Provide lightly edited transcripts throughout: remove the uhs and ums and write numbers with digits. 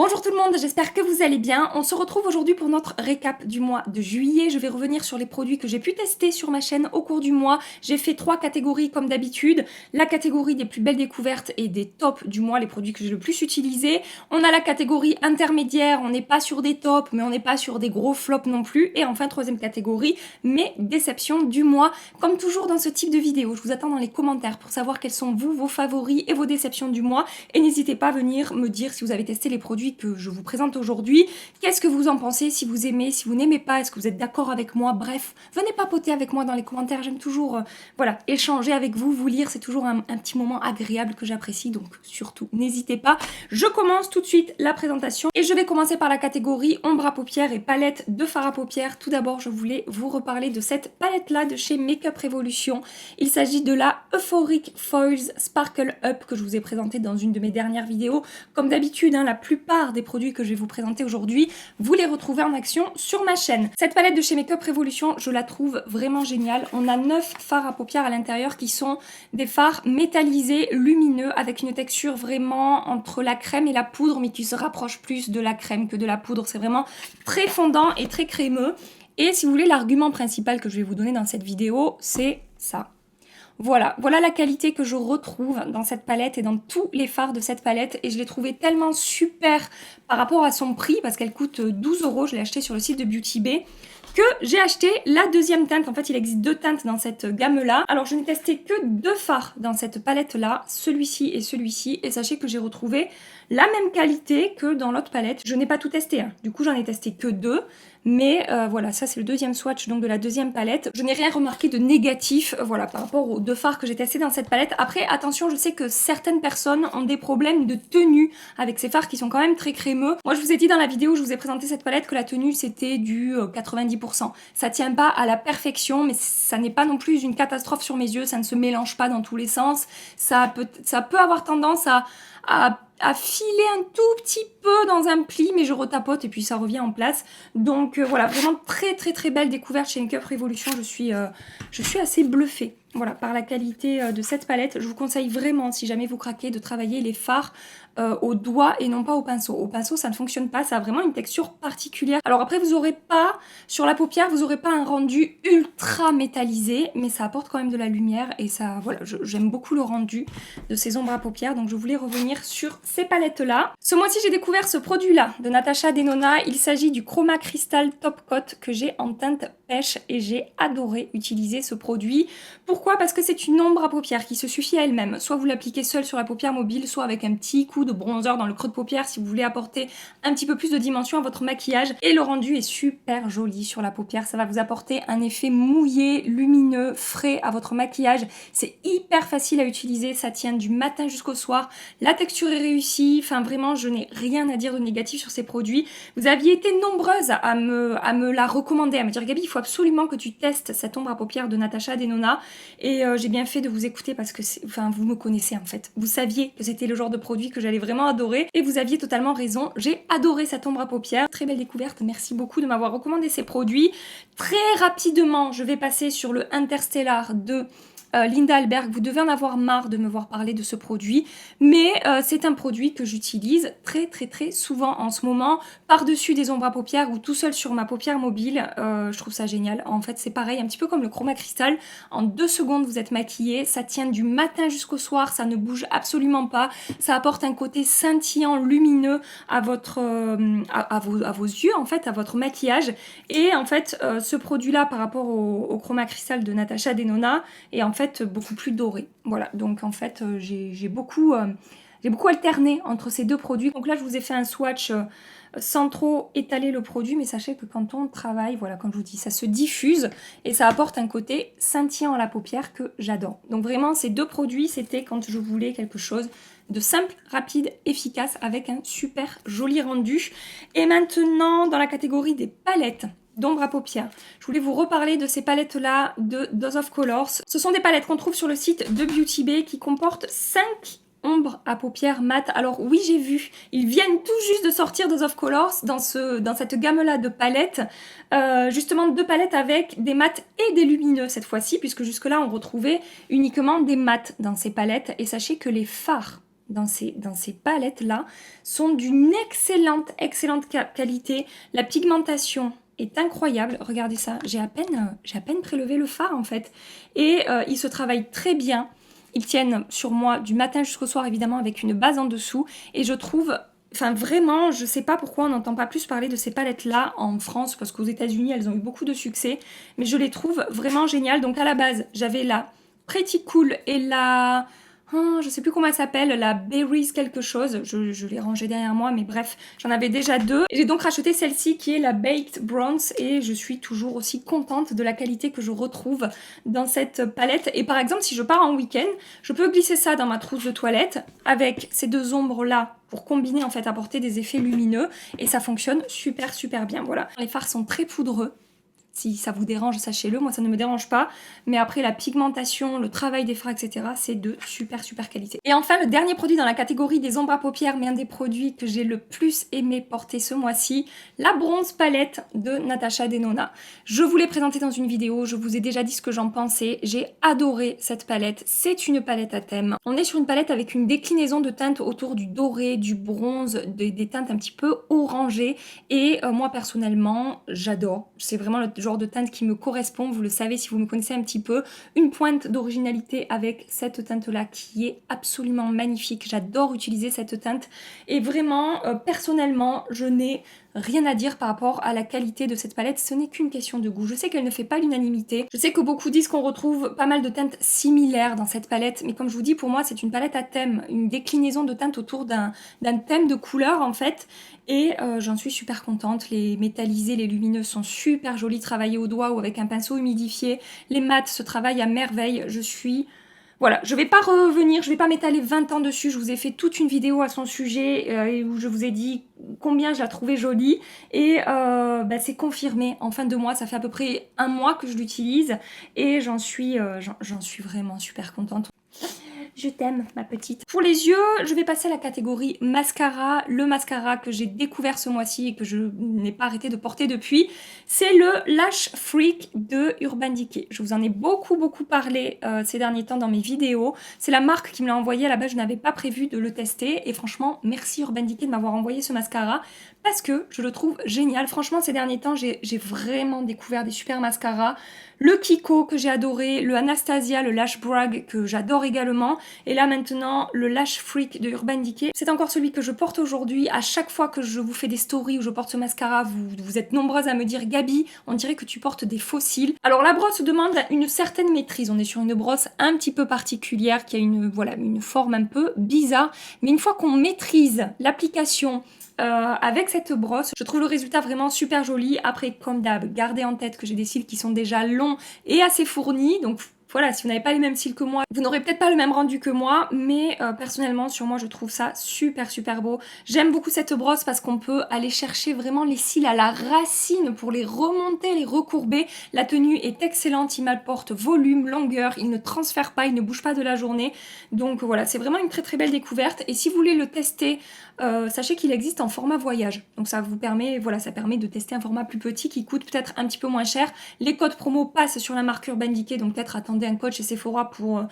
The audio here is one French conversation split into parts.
Bonjour tout le monde, j'espère que vous allez bien. On se retrouve aujourd'hui pour notre récap du mois de juillet. Je vais revenir sur les produits que j'ai pu tester sur ma chaîne au cours du mois. J'ai fait 3 catégories comme d'habitude. La catégorie des plus belles découvertes et des tops du mois, les produits que j'ai le plus utilisés. On a la catégorie intermédiaire, on n'est pas sur des tops, mais on n'est pas sur des gros flops non plus. Et enfin, troisième catégorie, mes déceptions du mois. Comme toujours dans ce type de vidéo, je vous attends dans les commentaires pour savoir quels sont vos favoris et vos déceptions du mois. Et n'hésitez pas à venir me dire si vous avez testé les produits que je vous présente aujourd'hui. Qu'est-ce que vous en pensez? Si vous aimez, si vous n'aimez pas, est-ce que vous êtes d'accord avec moi? Bref, venez papoter avec moi dans les commentaires. J'aime toujours voilà, échanger avec vous, vous lire. C'est toujours un petit moment agréable que j'apprécie. Donc surtout, n'hésitez pas. Je commence tout de suite la présentation et je vais commencer par la catégorie ombre à paupières et palette de fard à paupières. Tout d'abord, je voulais vous reparler de cette palette-là de chez Makeup Revolution. Il s'agit de la Euphoric Foils Sparkle Up que je vous ai présentée dans une de mes dernières vidéos. Comme d'habitude, la plupart des produits que je vais vous présenter aujourd'hui, vous les retrouvez en action sur ma chaîne. Cette palette de chez Makeup Revolution, je la trouve vraiment géniale. On a 9 fards à paupières à l'intérieur qui sont des fards métallisés, lumineux, avec une texture vraiment entre la crème et la poudre, mais qui se rapproche plus de la crème que de la poudre. C'est vraiment très fondant et très crémeux. Et si vous voulez, l'argument principal que je vais vous donner dans cette vidéo, c'est ça. Voilà la qualité que je retrouve dans cette palette et dans tous les fards de cette palette. Et je l'ai trouvée tellement super par rapport à son prix, parce qu'elle coûte 12 €. Je l'ai achetée sur le site de Beauty Bay, que j'ai acheté la deuxième teinte. En fait, il existe 2 teintes dans cette gamme-là. Alors, je n'ai testé que 2 fards dans cette palette-là, celui-ci et celui-ci. Et sachez que j'ai retrouvé la même qualité que dans l'autre palette. Je n'ai pas tout testé, Du coup, j'en ai testé que 2. Mais voilà, ça c'est le deuxième swatch donc de la deuxième palette. Je n'ai rien remarqué de négatif voilà, par rapport aux 2 fards que j'ai testés dans cette palette. Après, attention, je sais que certaines personnes ont des problèmes de tenue avec ces fards qui sont quand même très crémeux. Moi, je vous ai dit dans la vidéo où je vous ai présenté cette palette que la tenue c'était du 90%. Ça tient pas à la perfection, mais ça n'est pas non plus une catastrophe sur mes yeux. Ça ne se mélange pas dans tous les sens. Ça peut avoir tendance à filer un tout petit peu dans un pli, mais je retapote et puis ça revient en place. Donc voilà, vraiment très belle découverte chez Makeup Revolution. Je suis assez bluffée. Voilà, par la qualité de cette palette. Je vous conseille vraiment, si jamais vous craquez, de travailler les fards au doigt et non pas au pinceau. Au pinceau, ça ne fonctionne pas, ça a vraiment une texture particulière. Alors après, vous aurez pas, sur la paupière, vous aurez pas un rendu ultra métallisé, mais ça apporte quand même de la lumière et ça, voilà, j'aime beaucoup le rendu de ces ombres à paupières, donc je voulais revenir sur ces palettes-là. Ce mois-ci, j'ai découvert ce produit-là de Natasha Denona. Il s'agit du Chroma Crystal Top Coat que j'ai en teinte pêche et j'ai adoré utiliser ce produit. Pourquoi? Parce que c'est une ombre à paupières qui se suffit à elle-même. Soit vous l'appliquez seule sur la paupière mobile, soit avec un petit coup de bronzer dans le creux de paupière si vous voulez apporter un petit peu plus de dimension à votre maquillage. Et le rendu est super joli sur la paupière. Ça va vous apporter un effet mouillé, lumineux, frais à votre maquillage. C'est hyper facile à utiliser. Ça tient du matin jusqu'au soir. La texture est réussie. Enfin, vraiment, je n'ai rien à dire de négatif sur ces produits. Vous aviez été nombreuses à me la recommander, à me dire Gabi, il faut absolument que tu testes cette ombre à paupières de Natasha Denona. Et j'ai bien fait de vous écouter parce que vous me connaissez en fait. Vous saviez que c'était le genre de produit que j'allais vraiment adorer et vous aviez totalement raison. J'ai adoré cette ombre à paupières. Très belle découverte. Merci beaucoup de m'avoir recommandé ces produits. Très rapidement, je vais passer sur le Interstellar de Linda Alberg. Vous devez en avoir marre de me voir parler de ce produit, mais c'est un produit que j'utilise très souvent en ce moment, par-dessus des ombres à paupières ou tout seul sur ma paupière mobile. Je trouve ça génial. En fait, c'est pareil, un petit peu comme le Chroma Crystal. En 2 secondes, vous êtes maquillé. Ça tient du matin jusqu'au soir. Ça ne bouge absolument pas. Ça apporte un côté scintillant, lumineux à votre, à vos yeux, en fait, à votre maquillage. Et en fait, ce produit-là, par rapport au Chroma Crystal de Natasha Denona, est en fait beaucoup plus doré. Voilà, donc en fait j'ai beaucoup alterné entre ces 2 produits. Donc là je vous ai fait un swatch sans trop étaler le produit, mais sachez que quand on travaille, voilà, comme je vous dis, ça se diffuse et ça apporte un côté scintillant à la paupière que j'adore. Donc vraiment ces 2 produits, c'était quand je voulais quelque chose de simple, rapide, efficace, avec un super joli rendu. Et maintenant dans la catégorie des palettes d'ombre à paupières. Je voulais vous reparler de ces palettes-là de Dose of Colors. Ce sont des palettes qu'on trouve sur le site de Beauty Bay qui comportent 5 ombres à paupières mat. Alors oui, j'ai vu, ils viennent tout juste de sortir Dose of Colors dans cette gamme-là de palettes. Justement 2 palettes avec des mats et des lumineux cette fois-ci, puisque jusque-là on retrouvait uniquement des mats dans ces palettes. Et sachez que les fards dans ces palettes-là sont d'une excellente qualité. La pigmentation est incroyable. Regardez ça, j'ai à peine prélevé le fard en fait. Et ils se travaillent très bien. Ils tiennent sur moi du matin jusqu'au soir, évidemment, avec une base en dessous. Et je trouve... Enfin, vraiment, je sais pas pourquoi on n'entend pas plus parler de ces palettes-là en France, parce qu'aux États-Unis, elles ont eu beaucoup de succès. Mais je les trouve vraiment géniales. Donc, à la base, j'avais la Pretty Cool et la... Oh, je sais plus comment elle s'appelle, la Berries quelque chose. Je l'ai rangée derrière moi, mais bref, j'en avais déjà deux. J'ai donc racheté celle-ci qui est la Baked Bronze et je suis toujours aussi contente de la qualité que je retrouve dans cette palette. Et par exemple, si je pars en week-end, je peux glisser ça dans ma trousse de toilette avec ces deux ombres-là pour combiner, en fait, apporter des effets lumineux. Et ça fonctionne super bien, voilà. Les fards sont très poudreux. Si ça vous dérange, sachez-le, moi ça ne me dérange pas. Mais après la pigmentation, le travail des fards, etc., c'est de super qualité. Et enfin, le dernier produit dans la catégorie des ombres à paupières, mais un des produits que j'ai le plus aimé porter ce mois-ci, la bronze palette de Natasha Denona. Je vous l'ai présentée dans une vidéo, je vous ai déjà dit ce que j'en pensais. J'ai adoré cette palette, c'est une palette à thème. On est sur une palette avec une déclinaison de teintes autour du doré, du bronze, des teintes un petit peu orangées. Et moi personnellement, j'adore. C'est vraiment le genre de teinte qui me correspond, vous le savez si vous me connaissez un petit peu, une pointe d'originalité avec cette teinte là qui est absolument magnifique. J'adore utiliser cette teinte et vraiment personnellement je n'ai rien à dire par rapport à la qualité de cette palette, ce n'est qu'une question de goût. Je sais qu'elle ne fait pas l'unanimité, je sais que beaucoup disent qu'on retrouve pas mal de teintes similaires dans cette palette, mais comme je vous dis, pour moi c'est une palette à thème, une déclinaison de teintes autour d'un thème de couleurs en fait, et j'en suis super contente. Les métallisés, les lumineux sont super jolis, travaillés au doigt ou avec un pinceau humidifié, les mats se travaillent à merveille, je suis... Voilà, je vais pas revenir, je vais pas m'étaler 20 ans dessus, je vous ai fait toute une vidéo à son sujet où je vous ai dit combien je la trouvais jolie et c'est confirmé en fin de mois, ça fait à peu près un mois que je l'utilise et j'en suis vraiment super contente. Je t'aime, ma petite. Pour les yeux, je vais passer à la catégorie mascara. Le mascara que j'ai découvert ce mois-ci et que je n'ai pas arrêté de porter depuis, c'est le Lash Freak de Urban Decay. Je vous en ai beaucoup parlé ces derniers temps dans mes vidéos. C'est la marque qui me l'a envoyé. À la base, je n'avais pas prévu de le tester. Et franchement, merci Urban Decay de m'avoir envoyé ce mascara parce que je le trouve génial. Franchement, ces derniers temps, j'ai vraiment découvert des super mascaras. Le Kiko que j'ai adoré, le Anastasia, le Lash Brag que j'adore également. Et là maintenant, le Lash Freak de Urban Decay. C'est encore celui que je porte aujourd'hui. À chaque fois que je vous fais des stories où je porte ce mascara, vous êtes nombreuses à me dire « Gabi, on dirait que tu portes des fossiles ». Alors la brosse demande une certaine maîtrise. On est sur une brosse un petit peu particulière qui a une forme un peu bizarre. Mais une fois qu'on maîtrise l'application, avec cette brosse, je trouve le résultat vraiment super joli. Après, comme d'hab, gardez en tête que j'ai des cils qui sont déjà longs et assez fournis, donc voilà, si vous n'avez pas les mêmes cils que moi, vous n'aurez peut-être pas le même rendu que moi, mais personnellement, sur moi, je trouve ça super beau. J'aime beaucoup cette brosse parce qu'on peut aller chercher vraiment les cils à la racine pour les remonter, les recourber. La tenue est excellente, il m'apporte volume, longueur, il ne transfère pas, il ne bouge pas de la journée. Donc voilà, c'est vraiment une très belle découverte. Et si vous voulez le tester, sachez qu'il existe en format voyage. Donc ça vous permet, voilà, ça permet de tester un format plus petit qui coûte peut-être un petit peu moins cher. Les codes promo passent sur la marque Urban Decay, donc peut-être attendez un code chez Sephora pour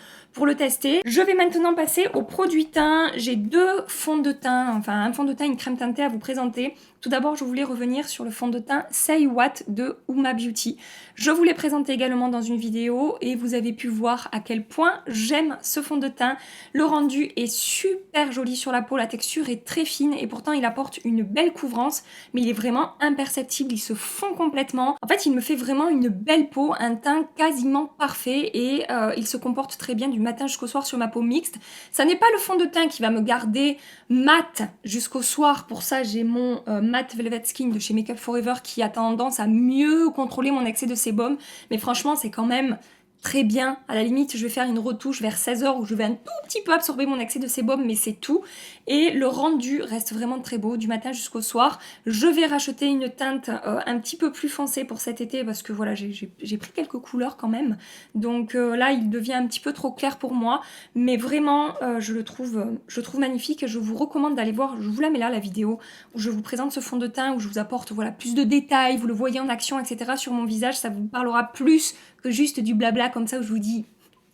le tester. Je vais maintenant passer aux produits teint. J'ai deux fonds de teint, enfin un fond de teint et une crème teintée à vous présenter. Tout d'abord, je voulais revenir sur le fond de teint Say What de Uma Beauty. Je vous l'ai présenté également dans une vidéo et vous avez pu voir à quel point j'aime ce fond de teint. Le rendu est super joli sur la peau, la texture est très fine et pourtant il apporte une belle couvrance, mais il est vraiment imperceptible, il se fond complètement. En fait, il me fait vraiment une belle peau, un teint quasiment parfait et il se comporte très bien du matin jusqu'au soir sur ma peau mixte. Ça n'est pas le fond de teint qui va me garder mat jusqu'au soir. Pour ça, j'ai mon Matte Velvet Skin de chez Makeup Forever qui a tendance à mieux contrôler mon excès de sébum. Mais franchement, c'est quand même très bien. À la limite, je vais faire une retouche vers 16h où je vais un tout petit peu absorber mon excès de sébum, mais c'est tout. Et le rendu reste vraiment très beau du matin jusqu'au soir. Je vais racheter une teinte un petit peu plus foncée pour cet été parce que voilà, j'ai pris quelques couleurs quand même. Donc là, il devient un petit peu trop clair pour moi. Mais vraiment, je le trouve magnifique et je vous recommande d'aller voir, je vous la mets là, la vidéo, où je vous présente ce fond de teint, où je vous apporte voilà, plus de détails, vous le voyez en action, etc. sur mon visage. Ça vous parlera plus que juste du blabla comme ça où je vous dis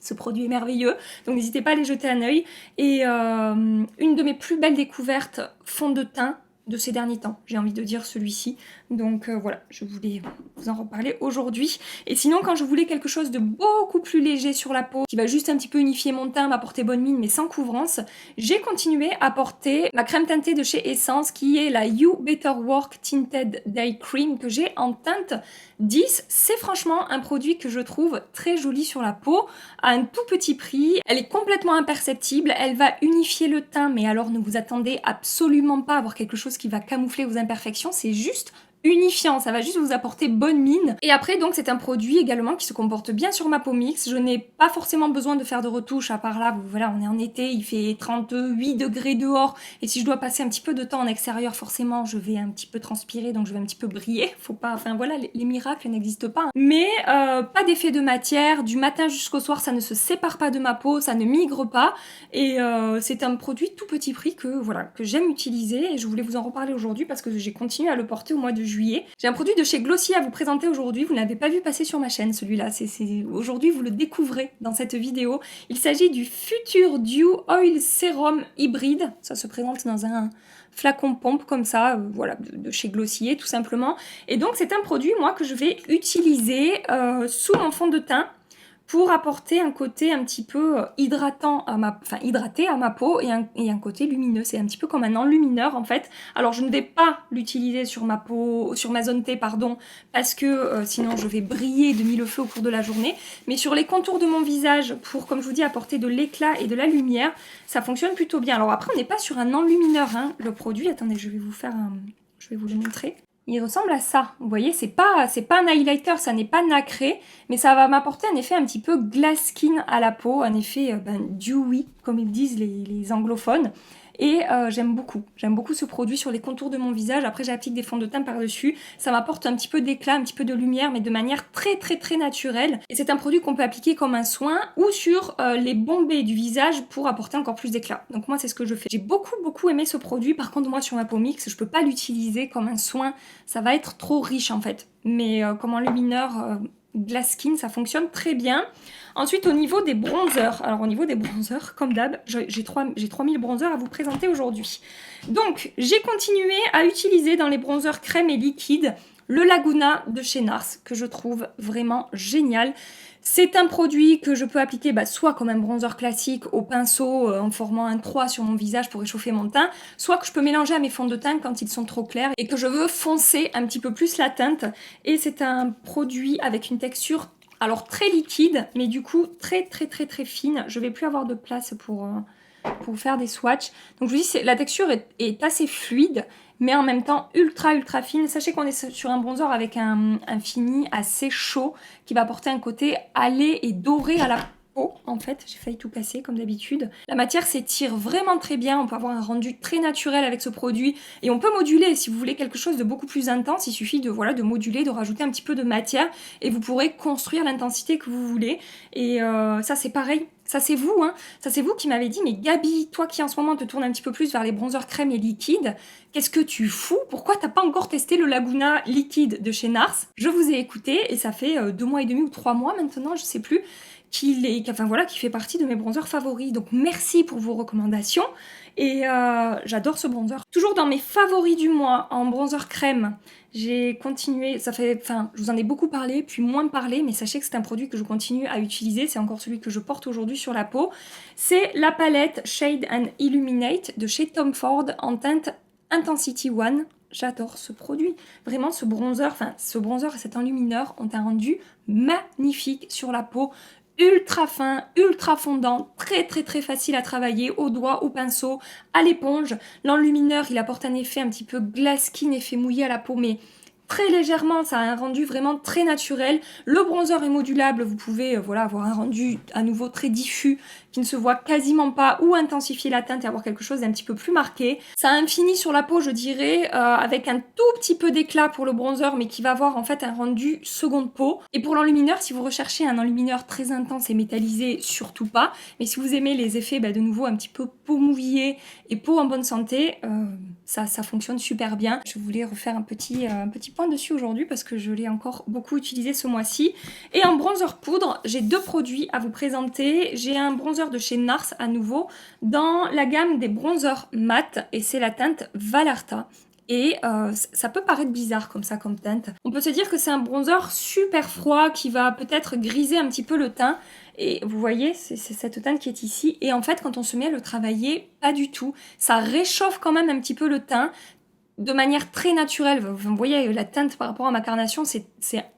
Ce produit est merveilleux, donc n'hésitez pas à aller jeter un œil. Et une de mes plus belles découvertes, fond de teint de ces derniers temps, j'ai envie de dire celui-ci. Donc voilà, je voulais vous en reparler aujourd'hui. Et sinon, quand je voulais quelque chose de beaucoup plus léger sur la peau, qui va juste un petit peu unifier mon teint, m'apporter bonne mine, mais sans couvrance, j'ai continué à porter ma crème teintée de chez Essence, qui est la You Better Work Tinted Day Cream, que j'ai en teinte 10. C'est franchement un produit que je trouve très joli sur la peau, à un tout petit prix. Elle est complètement imperceptible, elle va unifier le teint, mais alors ne vous attendez absolument pas à avoir quelque chose qui va camoufler vos imperfections, c'est juste unifiant, ça va juste vous apporter bonne mine. Et après, donc, c'est un produit également qui se comporte bien sur ma peau mixte. Je n'ai pas forcément besoin de faire de retouches, à part là, voilà, on est en été, il fait 38 degrés dehors, et si je dois passer un petit peu de temps en extérieur, forcément, je vais un petit peu transpirer, donc je vais un petit peu briller. Faut pas, enfin voilà, les miracles n'existent pas. Mais pas d'effet de matière, du matin jusqu'au soir, ça ne se sépare pas de ma peau, ça ne migre pas, et c'est un produit tout petit prix que, voilà, que j'aime utiliser, et je voulais vous en reparler aujourd'hui parce que j'ai continué à le porter au mois de juillet. J'ai un produit de chez Glossier à vous présenter aujourd'hui, vous ne l'avez pas vu passer sur ma chaîne celui-là, aujourd'hui vous le découvrez dans cette vidéo. Il s'agit du Future Dew Oil Serum Hybride, ça se présente dans un flacon pompe comme ça, voilà, de chez Glossier tout simplement. Et donc c'est un produit moi que je vais utiliser sous mon fond de teint, pour apporter un côté un petit peu hydratant à hydraté à ma peau et un côté lumineux. C'est un petit peu comme un enlumineur en fait. Alors je ne vais pas l'utiliser sur ma peau, sur ma zone T pardon, parce que sinon je vais briller de mille feux au cours de la journée. Mais sur les contours de mon visage, pour comme je vous dis apporter de l'éclat et de la lumière, ça fonctionne plutôt bien. Alors après on n'est pas sur un enlumineur hein, le produit. Attendez, je vais vous le montrer. Il ressemble à ça, vous voyez, c'est pas un highlighter, ça n'est pas nacré, mais ça va m'apporter un effet un petit peu glass skin à la peau, un effet dewy, comme ils disent les anglophones. Et j'aime beaucoup ce produit sur les contours de mon visage. Après j'applique des fonds de teint par-dessus, ça m'apporte un petit peu d'éclat, un petit peu de lumière, mais de manière très très très naturelle. Et c'est un produit qu'on peut appliquer comme un soin ou sur les bombées du visage pour apporter encore plus d'éclat. Donc moi c'est ce que je fais. J'ai beaucoup aimé ce produit, par contre moi sur ma peau mixte, je peux pas l'utiliser comme un soin, ça va être trop riche en fait. Mais comme enlumineur glass skin, ça fonctionne très bien. Ensuite, au niveau des bronzers, alors au niveau des bronzers, comme d'hab, j'ai 3000 bronzers à vous présenter aujourd'hui. Donc, j'ai continué à utiliser dans les bronzers crème et liquide le Laguna de chez Nars, que je trouve vraiment génial. C'est un produit que je peux appliquer soit comme un bronzer classique au pinceau en formant un 3 sur mon visage pour réchauffer mon teint, soit que je peux mélanger à mes fonds de teint quand ils sont trop clairs et que je veux foncer un petit peu plus la teinte. Et c'est un produit avec une texture alors très liquide, mais du coup très fine. Je vais plus avoir de place pour faire des swatchs. Donc je vous dis, la texture est assez fluide, mais en même temps ultra fine. Sachez qu'on est sur un bronzer avec un fini assez chaud qui va apporter un côté hâlé et doré à la peau. En fait, j'ai failli tout casser comme d'habitude. La matière s'étire vraiment très bien, on peut avoir un rendu très naturel avec ce produit et on peut moduler. Si vous voulez quelque chose de beaucoup plus intense, il suffit de moduler, de rajouter un petit peu de matière et vous pourrez construire l'intensité que vous voulez. Et ça c'est pareil. Ça c'est vous, hein. Ça c'est vous qui m'avez dit, mais Gabi, toi qui en ce moment te tournes un petit peu plus vers les bronzers crème et liquide, qu'est-ce que tu fous? Pourquoi t'as pas encore testé le Laguna liquide de chez Nars? Je vous ai écouté et ça fait 2 mois et demi ou 3 mois maintenant, je sais plus, qui fait partie de mes bronzers favoris. Donc merci pour vos recommandations et j'adore ce bronzer. Toujours dans mes favoris du mois en bronzer crème, j'ai continué, je vous en ai beaucoup parlé, puis moins parlé, mais sachez que c'est un produit que je continue à utiliser, c'est encore celui que je porte aujourd'hui sur la peau. C'est la palette Shade and Illuminate de chez Tom Ford en teinte Intensity One. J'adore ce produit. Vraiment, ce bronzer et cet enlumineur ont un rendu magnifique sur la peau. Ultra fin, ultra fondant, très facile à travailler au doigt, au pinceau, à l'éponge. L'enlumineur, il apporte un effet un petit peu glass skin, effet mouillé à la peau, mais très légèrement, ça a un rendu vraiment très naturel. Le bronzer est modulable, vous pouvez avoir un rendu à nouveau très diffus qui ne se voit quasiment pas, ou intensifier la teinte et avoir quelque chose d'un petit peu plus marqué. Ça a un fini sur la peau, je dirais, avec un tout petit peu d'éclat pour le bronzer, mais qui va avoir en fait un rendu seconde peau. Et pour l'enlumineur, si vous recherchez un enlumineur très intense et métallisé, surtout pas. Mais si vous aimez les effets, de nouveau, un petit peu peau mouillée et peau en bonne santé, ça fonctionne super bien. Je voulais refaire un petit point dessus aujourd'hui parce que je l'ai encore beaucoup utilisé ce mois-ci. Et en bronzer poudre, j'ai 2 produits à vous présenter. J'ai un bronzer de chez NARS à nouveau dans la gamme des bronzers mat et c'est la teinte Valarta. Et ça peut paraître bizarre comme ça, comme teinte. On peut se dire que c'est un bronzer super froid qui va peut-être griser un petit peu le teint. Et vous voyez, c'est cette teinte qui est ici. Et en fait, quand on se met à le travailler, pas du tout. Ça réchauffe quand même un petit peu le teint de manière très naturelle. Vous voyez, la teinte par rapport à ma carnation, c'est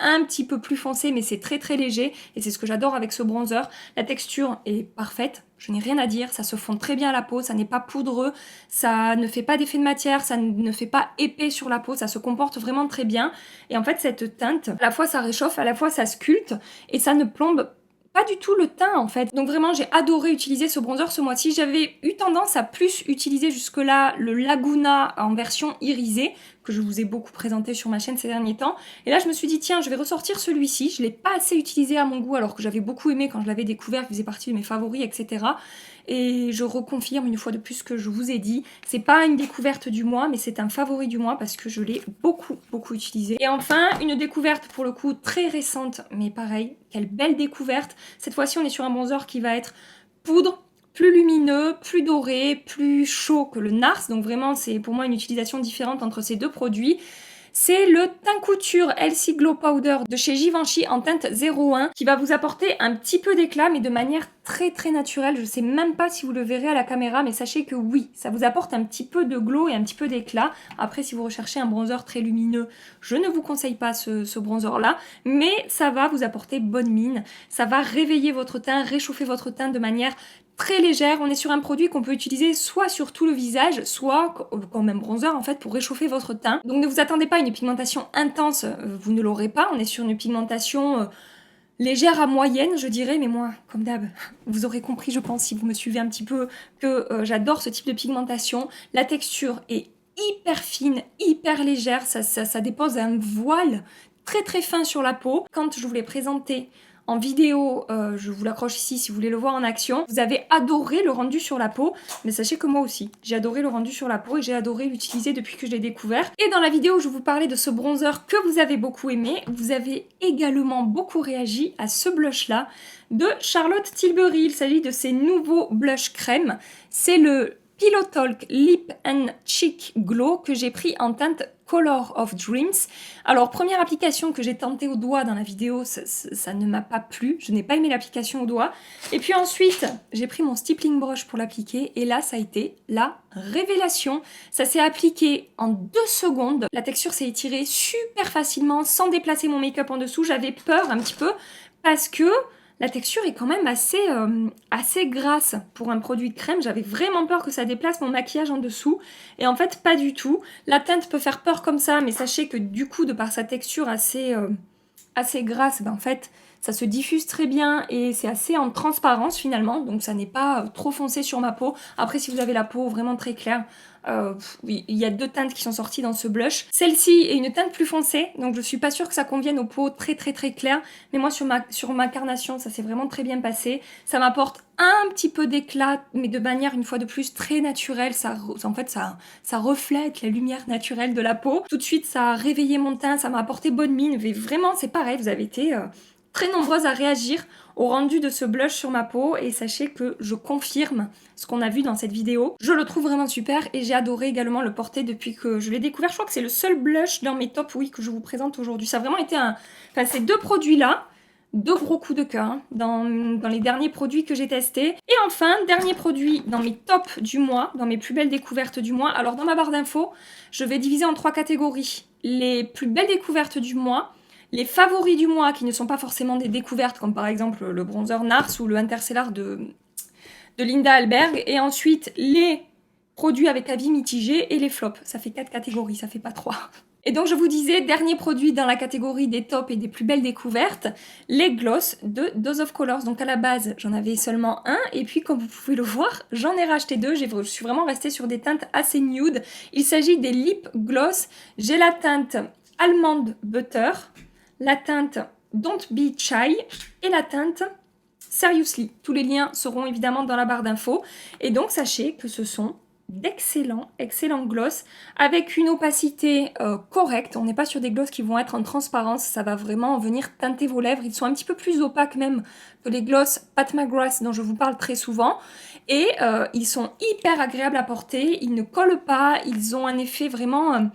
un petit peu plus foncé, mais c'est très très léger. Et c'est ce que j'adore avec ce bronzer. La texture est parfaite. Je n'ai rien à dire, ça se fond très bien à la peau, ça n'est pas poudreux, ça ne fait pas d'effet de matière, ça ne fait pas épais sur la peau, ça se comporte vraiment très bien. Et en fait, cette teinte, à la fois ça réchauffe, à la fois ça sculpte, et ça ne plombe pas du tout le teint en fait. Donc vraiment, j'ai adoré utiliser ce bronzer ce mois-ci. J'avais eu tendance à plus utiliser jusque-là le Laguna en version irisée, que je vous ai beaucoup présenté sur ma chaîne ces derniers temps. Et là, je me suis dit, tiens, je vais ressortir celui-ci. Je ne l'ai pas assez utilisé à mon goût, alors que j'avais beaucoup aimé quand je l'avais découvert, il faisait partie de mes favoris, etc. Et je reconfirme une fois de plus ce que je vous ai dit. C'est pas une découverte du mois, mais c'est un favori du mois parce que je l'ai beaucoup, beaucoup utilisé. Et enfin, une découverte pour le coup très récente, mais pareil, quelle belle découverte. Cette fois-ci, on est sur un bronzer qui va être poudre, plus lumineux, plus doré, plus chaud que le NARS. Donc vraiment, c'est pour moi une utilisation différente entre ces 2 produits. C'est le Teint Couture Healthy Glow Powder de chez Givenchy en teinte 01 qui va vous apporter un petit peu d'éclat mais de manière très très naturelle. Je ne sais même pas si vous le verrez à la caméra, mais sachez que oui, ça vous apporte un petit peu de glow et un petit peu d'éclat. Après, si vous recherchez un bronzer très lumineux, je ne vous conseille pas ce bronzer là, mais ça va vous apporter bonne mine. Ça va réveiller votre teint, réchauffer votre teint de manière très légère. On est sur un produit qu'on peut utiliser soit sur tout le visage, soit comme un bronzer en fait pour réchauffer votre teint. Donc ne vous attendez pas à une pigmentation intense, vous ne l'aurez pas. On est sur une pigmentation légère à moyenne, je dirais, mais moi, comme d'hab, vous aurez compris, je pense, si vous me suivez un petit peu, que j'adore ce type de pigmentation. La texture est hyper fine, hyper légère, ça dépose un voile très très fin sur la peau. Quand je vous l'ai présenté en vidéo, je vous l'accroche ici si vous voulez le voir en action. Vous avez adoré le rendu sur la peau, mais sachez que moi aussi, j'ai adoré le rendu sur la peau et j'ai adoré l'utiliser depuis que je l'ai découvert. Et dans la vidéo où je vous parlais de ce bronzer que vous avez beaucoup aimé, vous avez également beaucoup réagi à ce blush là de Charlotte Tilbury. Il s'agit de ces nouveaux blush crème. C'est le Pillow Talk Lip and Cheek Glow que j'ai pris en teinte Color of Dreams. Alors, première application que j'ai tentée au doigt dans la vidéo, ça ne m'a pas plu. Je n'ai pas aimé l'application au doigt. Et puis ensuite, j'ai pris mon stippling brush pour l'appliquer. Et là, ça a été la révélation. Ça s'est appliqué en 2 secondes. La texture s'est étirée super facilement sans déplacer mon make-up en dessous. J'avais peur un petit peu parce que la texture est quand même assez grasse pour un produit de crème. J'avais vraiment peur que ça déplace mon maquillage en dessous. Et en fait, pas du tout. La teinte peut faire peur comme ça, mais sachez que du coup, de par sa texture assez grasse, en fait, ça se diffuse très bien et c'est assez en transparence finalement. Donc ça n'est pas trop foncé sur ma peau. Après, si vous avez la peau vraiment très claire, il y a 2 teintes qui sont sorties dans ce blush. Celle-ci est une teinte plus foncée, donc je suis pas sûre que ça convienne aux peaux très très très claires, mais moi sur ma carnation, ça s'est vraiment très bien passé. Ça m'apporte un petit peu d'éclat, mais de manière une fois de plus très naturelle. En fait, ça reflète la lumière naturelle de la peau. Tout de suite, ça a réveillé mon teint, ça m'a apporté bonne mine, mais vraiment, c'est pareil, vous avez été très nombreuses à réagir au rendu de ce blush sur ma peau et sachez que je confirme ce qu'on a vu dans cette vidéo. Je le trouve vraiment super et j'ai adoré également le porter depuis que je l'ai découvert. Je crois que c'est le seul blush dans mes top oui que je vous présente aujourd'hui. Ça a vraiment été ces 2 produits-là, 2 gros coups de cœur hein, dans les derniers produits que j'ai testés. Et enfin, dernier produit dans mes tops du mois, dans mes plus belles découvertes du mois. Alors dans ma barre d'infos, je vais diviser en 3 catégories. Les plus belles découvertes du mois, les favoris du mois qui ne sont pas forcément des découvertes comme par exemple le bronzer NARS ou le Interstellar de Linda Alberg, et ensuite les produits avec avis mitigé et les flops. Ça fait 4 catégories, ça fait pas 3. Et donc je vous disais, dernier produit dans la catégorie des tops et des plus belles découvertes, les gloss de Dose of Colors. Donc à la base, j'en avais seulement un, et puis comme vous pouvez le voir, j'en ai racheté deux. Je suis vraiment restée sur des teintes assez nude. Il s'agit des lip gloss. J'ai la teinte Almond Butter, la teinte Don't Be Shy et la teinte Seriously. Tous les liens seront évidemment dans la barre d'infos. Et donc sachez que ce sont excellents gloss avec une opacité correcte. On n'est pas sur des gloss qui vont être en transparence, ça va vraiment venir teinter vos lèvres. Ils sont un petit peu plus opaques même que les gloss Pat McGrath dont je vous parle très souvent. Et ils sont hyper agréables à porter, ils ne collent pas, ils ont un effet vraiment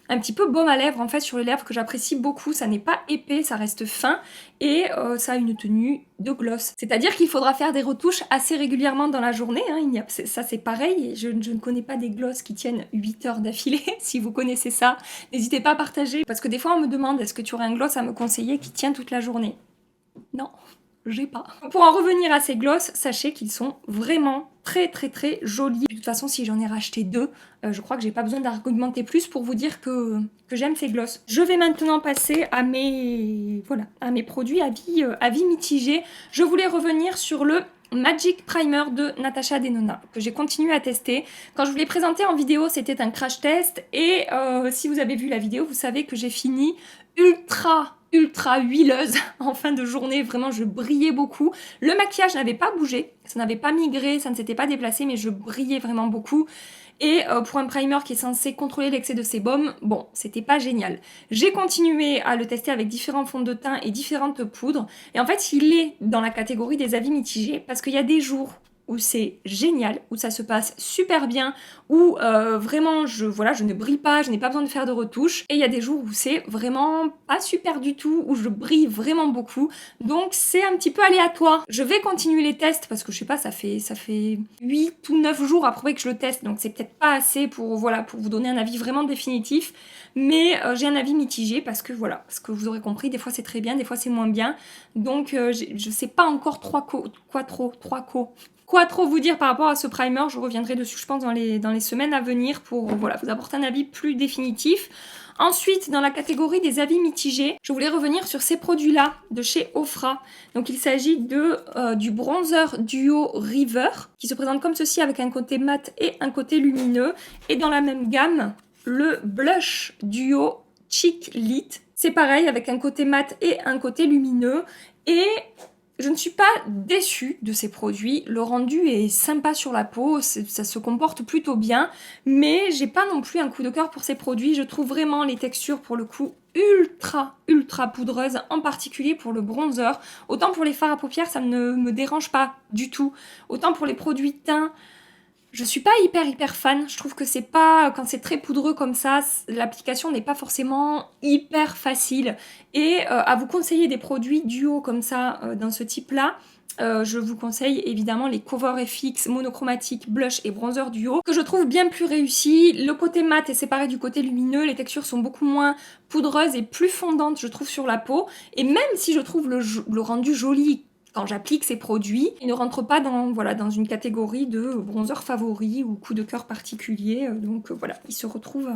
un petit peu baume à lèvres en fait sur les lèvres que j'apprécie beaucoup. Ça n'est pas épais, ça reste fin et ça a une tenue de gloss. C'est-à-dire qu'il faudra faire des retouches assez régulièrement dans la journée. Hein. Ça c'est pareil, je ne connais pas des gloss qui tiennent 8 heures d'affilée. Si vous connaissez ça, n'hésitez pas à partager. Parce que des fois on me demande est-ce que tu aurais un gloss à me conseiller qui tient toute la journée? Non, j'ai pas. Pour en revenir à ces gloss, sachez qu'ils sont vraiment très jolis. De toute façon, si j'en ai racheté deux, je crois que j'ai pas besoin d'argumenter plus pour vous dire que j'aime ces gloss. Je vais maintenant passer à mes produits à vie mitigée. Je voulais revenir sur le Magic Primer de Natasha Denona, que j'ai continué à tester. Quand je vous l'ai présenté en vidéo, c'était un crash test, et si vous avez vu la vidéo, vous savez que j'ai fini ultra huileuse en fin de journée. Vraiment, je brillais beaucoup. Le maquillage n'avait pas bougé, ça n'avait pas migré, ça ne s'était pas déplacé, mais je brillais vraiment beaucoup. Et pour un primer qui est censé contrôler l'excès de sébum, bon, c'était pas génial. J'ai continué à le tester avec différents fonds de teint et différentes poudres. Et en fait, il est dans la catégorie des avis mitigés parce qu'il y a des jours où c'est génial, où ça se passe super bien, où vraiment je ne brille pas, je n'ai pas besoin de faire de retouches. Et il y a des jours où c'est vraiment pas super du tout, où je brille vraiment beaucoup. Donc c'est un petit peu aléatoire. Je vais continuer les tests parce que je sais pas, ça fait 8 ou 9 jours après que je le teste, donc c'est peut-être pas assez pour vous donner un avis vraiment définitif. Mais j'ai un avis mitigé parce que ce que vous aurez compris, des fois c'est très bien, des fois c'est moins bien. Donc je sais pas encore quoi trop vous dire par rapport à ce primer. Je reviendrai dessus, je pense, dans les semaines à venir pour vous apporter un avis plus définitif. Ensuite, dans la catégorie des avis mitigés, je voulais revenir sur ces produits-là de chez Ofra. Donc il s'agit du bronzer duo River, qui se présente comme ceci avec un côté mat et un côté lumineux. Et dans la même gamme, le blush duo Cheek Lit. C'est pareil, avec un côté mat et un côté lumineux. Et je ne suis pas déçue de ces produits. Le rendu est sympa sur la peau, ça se comporte plutôt bien. Mais j'ai pas non plus un coup de cœur pour ces produits. Je trouve vraiment les textures, pour le coup, ultra poudreuses, en particulier pour le bronzer. Autant pour les fards à paupières, ça ne me dérange pas du tout. Autant pour les produits teint, je suis pas hyper fan. Je trouve que c'est pas, quand c'est très poudreux comme ça, l'application n'est pas forcément hyper facile. Et à vous conseiller des produits duo comme ça, dans ce type-là, je vous conseille évidemment les Cover FX monochromatiques blush et bronzer duo, que je trouve bien plus réussis. Le côté mat est séparé du côté lumineux, les textures sont beaucoup moins poudreuses et plus fondantes, je trouve, sur la peau. Et même si je trouve le rendu joli quand j'applique ces produits, ils ne rentrent pas dans une catégorie de bronzer favori ou coup de cœur particulier. Donc ils se retrouvent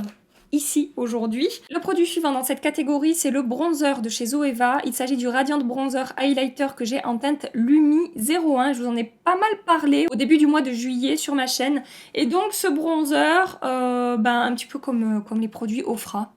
ici aujourd'hui. Le produit suivant dans cette catégorie, c'est le bronzer de chez Zoeva. Il s'agit du Radiant Bronzer Highlighter que j'ai en teinte Lumi 01. Je vous en ai pas mal parlé au début du mois de juillet sur ma chaîne. Et donc ce bronzer, un petit peu comme les produits Ofra.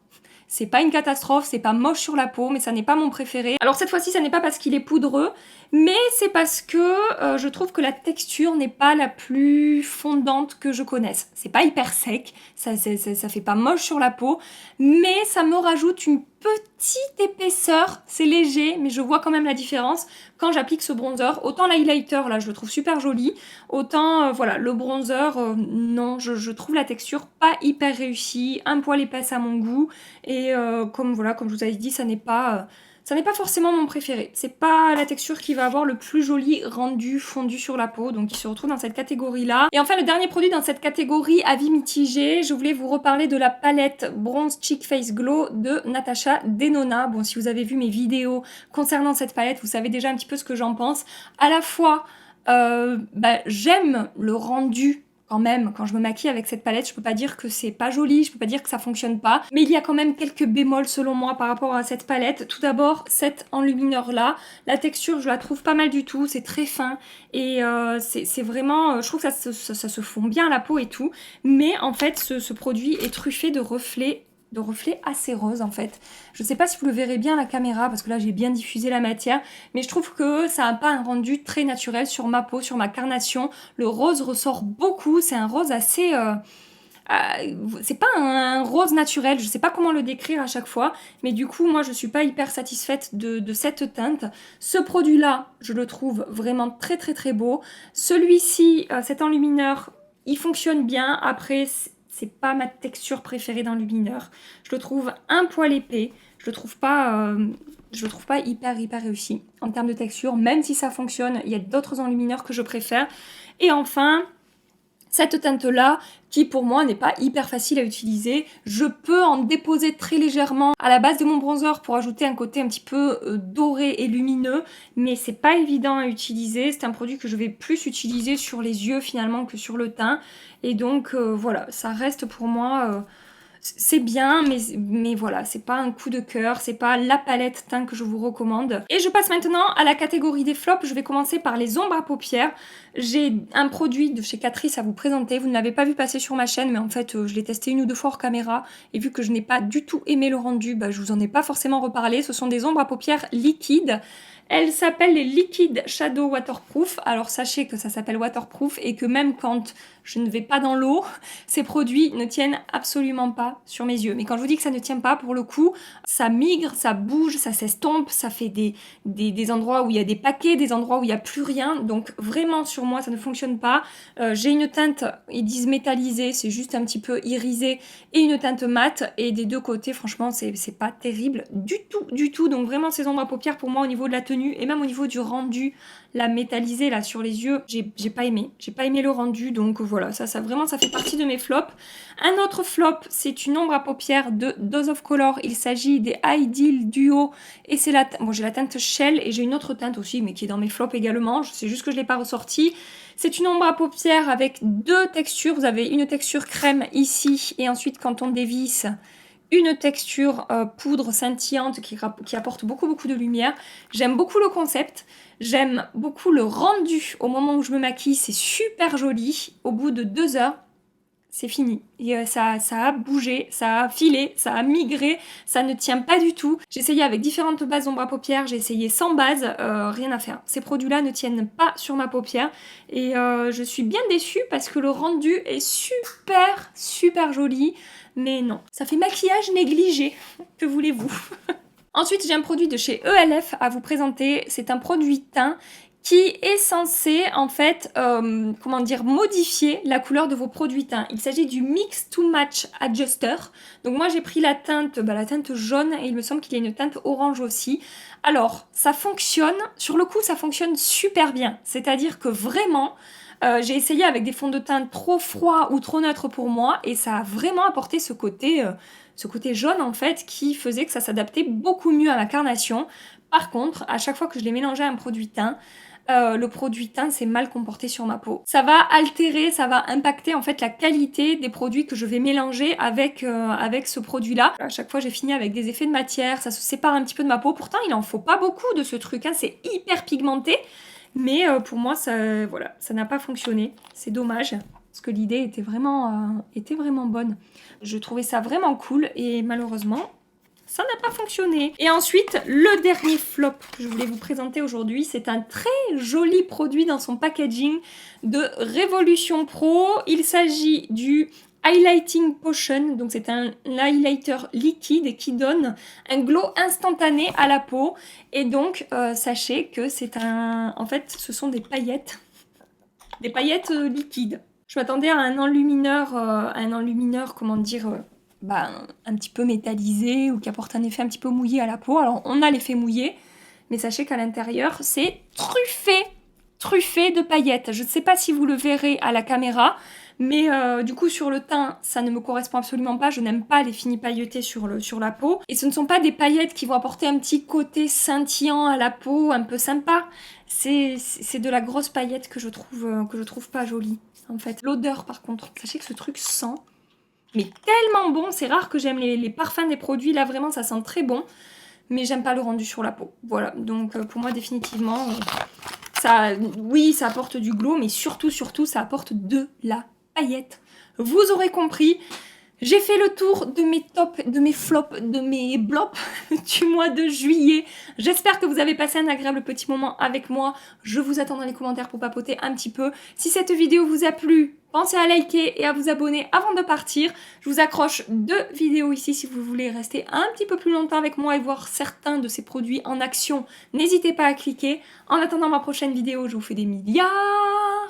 C'est pas une catastrophe, c'est pas moche sur la peau, mais ça n'est pas mon préféré. Alors cette fois-ci, ça n'est pas parce qu'il est poudreux, mais c'est parce que je trouve que la texture n'est pas la plus fondante que je connaisse. C'est pas hyper sec, ça fait pas moche sur la peau, mais ça me rajoute une petite épaisseur. C'est léger, mais je vois quand même la différence quand j'applique ce bronzer. Autant l'highlighter, là, je le trouve super joli, autant, le bronzer, non, je trouve la texture pas hyper réussie, un poil épaisse à mon goût, et comme je vous avais dit, ça n'est pas forcément mon préféré. C'est pas la texture qui va avoir le plus joli rendu fondu sur la peau, donc il se retrouve dans cette catégorie-là. Et enfin, le dernier produit dans cette catégorie avis mitigé, je voulais vous reparler de la palette Bronze Cheek Face Glow de Natasha Denona. Bon, si vous avez vu mes vidéos concernant cette palette, vous savez déjà un petit peu ce que j'en pense. À la fois, j'aime le rendu quand même, quand je me maquille avec cette palette, je peux pas dire que c'est pas joli, je peux pas dire que ça fonctionne pas, mais il y a quand même quelques bémols selon moi par rapport à cette palette. Tout d'abord, cet enlumineur là, la texture je la trouve pas mal du tout, c'est très fin et c'est vraiment, je trouve que ça se fond bien à la peau et tout, mais en fait ce produit est truffé de reflets assez roses en fait. Je sais pas si vous le verrez bien à la caméra parce que là j'ai bien diffusé la matière, mais je trouve que ça n'a pas un rendu très naturel sur ma peau, sur ma carnation. Le rose ressort beaucoup, c'est un rose assez... c'est pas un rose naturel, je sais pas comment le décrire à chaque fois, mais du coup moi je suis pas hyper satisfaite de cette teinte. Ce produit là, je le trouve vraiment très très très beau. Celui-ci, cet enlumineur, il fonctionne bien. Après, c'est pas ma texture préférée d'enlumineur. Je le trouve un poil épais. Je le trouve pas hyper réussi en termes de texture. Même si ça fonctionne, il y a d'autres enlumineurs que je préfère. Et enfin, cette teinte-là, qui pour moi n'est pas hyper facile à utiliser. Je peux en déposer très légèrement à la base de mon bronzer pour ajouter un côté un petit peu doré et lumineux, mais c'est pas évident à utiliser. C'est un produit que je vais plus utiliser sur les yeux finalement que sur le teint. Et donc voilà, ça reste pour moi... c'est bien, mais voilà, c'est pas un coup de cœur, c'est pas la palette teint que je vous recommande. Et je passe maintenant à la catégorie des flops. Je vais commencer par les ombres à paupières. J'ai un produit de chez Catrice à vous présenter. Vous ne l'avez pas vu passer sur ma chaîne, mais en fait, je l'ai testé 1 ou 2 fois hors caméra. Et vu que je n'ai pas du tout aimé le rendu, bah, je vous en ai pas forcément reparlé. Ce sont des ombres à paupières liquides. Elles s'appellent les Liquid Shadow Waterproof. Alors sachez que ça s'appelle waterproof et que même quand je ne vais pas dans l'eau, ces produits ne tiennent absolument pas sur mes yeux. Mais quand je vous dis que ça ne tient pas, pour le coup, ça migre, ça bouge, ça s'estompe, ça fait des endroits où il y a des paquets, des endroits où il n'y a plus rien. Donc vraiment sur moi, ça ne fonctionne pas. J'ai une teinte, ils disent métallisée, c'est juste un petit peu irisé, et une teinte mate. Et des deux côtés, franchement, c'est pas terrible du tout. Donc vraiment, ces ombres à paupières, pour moi, au niveau de la tenue, et même au niveau du rendu, la métallisée là sur les yeux, j'ai pas aimé. J'ai pas aimé le rendu, donc voilà, ça vraiment ça fait partie de mes flops. Un autre flop, c'est une ombre à paupières de Dose of Color. Il s'agit des Ideal Duo et c'est j'ai la teinte Shell et j'ai une autre teinte aussi, mais qui est dans mes flops également. C'est juste que je l'ai pas ressortie. C'est une ombre à paupières avec 2 textures. Vous avez une texture crème ici et ensuite quand on dévisse, une texture poudre scintillante qui apporte beaucoup de lumière. J'aime beaucoup le concept, j'aime beaucoup le rendu au moment où je me maquille, c'est super joli. Au bout de 2 heures, c'est fini. Et ça a bougé, ça a filé, ça a migré, ça ne tient pas du tout. J'ai essayé avec différentes bases d'ombre à paupières, j'ai essayé sans base, rien à faire. Ces produits-là ne tiennent pas sur ma paupière et je suis bien déçue parce que le rendu est super joli. Mais non, ça fait maquillage négligé, que voulez-vous? Ensuite, j'ai un produit de chez ELF à vous présenter. C'est un produit teint qui est censé, en fait, modifier la couleur de vos produits teints. Il s'agit du Mix to Match Adjuster. Donc moi, j'ai pris la teinte jaune et il me semble qu'il y a une teinte orange aussi. Alors, ça fonctionne, sur le coup, ça fonctionne super bien. C'est-à-dire que vraiment... j'ai essayé avec des fonds de teint trop froids ou trop neutres pour moi et ça a vraiment apporté ce côté jaune en fait qui faisait que ça s'adaptait beaucoup mieux à ma carnation. Par contre, à chaque fois que je l'ai mélangé à un produit teint, le produit teint s'est mal comporté sur ma peau. Ça va altérer, ça va impacter en fait la qualité des produits que je vais mélanger avec ce produit-là. À chaque fois, j'ai fini avec des effets de matière, ça se sépare un petit peu de ma peau. Pourtant, il en faut pas beaucoup de ce truc, hein. C'est hyper pigmenté. Mais pour moi, ça n'a pas fonctionné. C'est dommage, parce que l'idée était vraiment bonne. Je trouvais ça vraiment cool, et malheureusement, ça n'a pas fonctionné. Et ensuite, le dernier flop que je voulais vous présenter aujourd'hui, c'est un très joli produit dans son packaging de Révolution Pro. Il s'agit du Highlighting Potion, donc c'est un highlighter liquide qui donne un glow instantané à la peau. Et donc, sachez que en fait, ce sont des paillettes liquides. Je m'attendais à un enlumineur, un petit peu métallisé ou qui apporte un effet un petit peu mouillé à la peau. Alors, on a l'effet mouillé, mais sachez qu'à l'intérieur, c'est truffé de paillettes. Je ne sais pas si vous le verrez à la caméra, Mais du coup, sur le teint, ça ne me correspond absolument pas. Je n'aime pas les finis pailletés sur la peau. Et ce ne sont pas des paillettes qui vont apporter un petit côté scintillant à la peau, un peu sympa. C'est de la grosse paillette que je trouve pas jolie, en fait. L'odeur, par contre, sachez que ce truc sent, mais tellement bon. C'est rare que j'aime les parfums des produits. Là, vraiment, ça sent très bon. Mais j'aime pas le rendu sur la peau. Voilà, donc pour moi, définitivement, oui, ça apporte du glow, mais surtout, ça apporte de la paillette. Vous aurez compris. J'ai fait le tour de mes tops, de mes flops, de mes blops du mois de juillet. J'espère que vous avez passé un agréable petit moment avec moi. Je vous attends dans les commentaires pour papoter un petit peu. Si cette vidéo vous a plu, pensez à liker et à vous abonner avant de partir. Je vous accroche 2 vidéos ici si vous voulez rester un petit peu plus longtemps avec moi et voir certains de ces produits en action. N'hésitez pas à cliquer. En attendant ma prochaine vidéo, je vous fais des milliards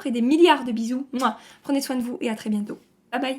et des milliards de bisous. Mouah. Prenez soin de vous et à très bientôt. Bye bye.